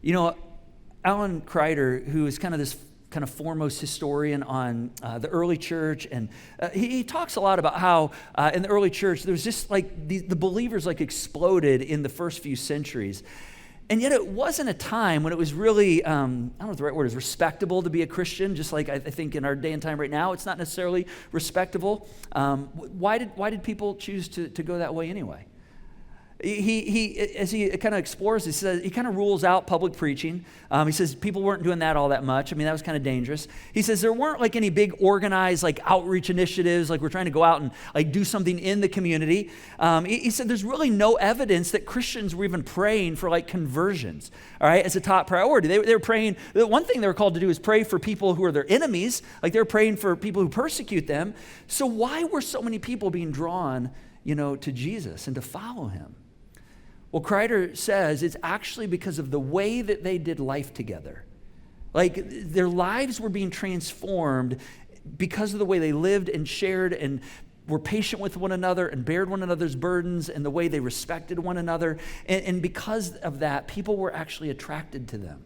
You know, Alan Kreider, who is kind of this kind of foremost historian on the early church, and he talks a lot about how in the early church there was just like the believers like exploded in the first few centuries. And yet it wasn't a time when it was really, I don't know what the right word is, respectable to be a Christian, just like I think in our day and time right now, it's not necessarily respectable. Why did people choose to go that way anyway? He as he kind of explores, he kind of rules out public preaching. He says people weren't doing that all that much. I mean, that was kind of dangerous. He says there weren't like any big organized like outreach initiatives, like we're trying to go out and like do something in the community. He said there's really no evidence that Christians were even praying for like conversions, all right, as a top priority. They were praying, the one thing they were called to do is pray for people who are their enemies, like they were praying for people who persecute them. So why were so many people being drawn, to Jesus and to follow him? Well, Kreider says it's actually because of the way that they did life together. Like their lives were being transformed because of the way they lived and shared and were patient with one another and bared one another's burdens and the way they respected one another. And because of that, people were actually attracted to them.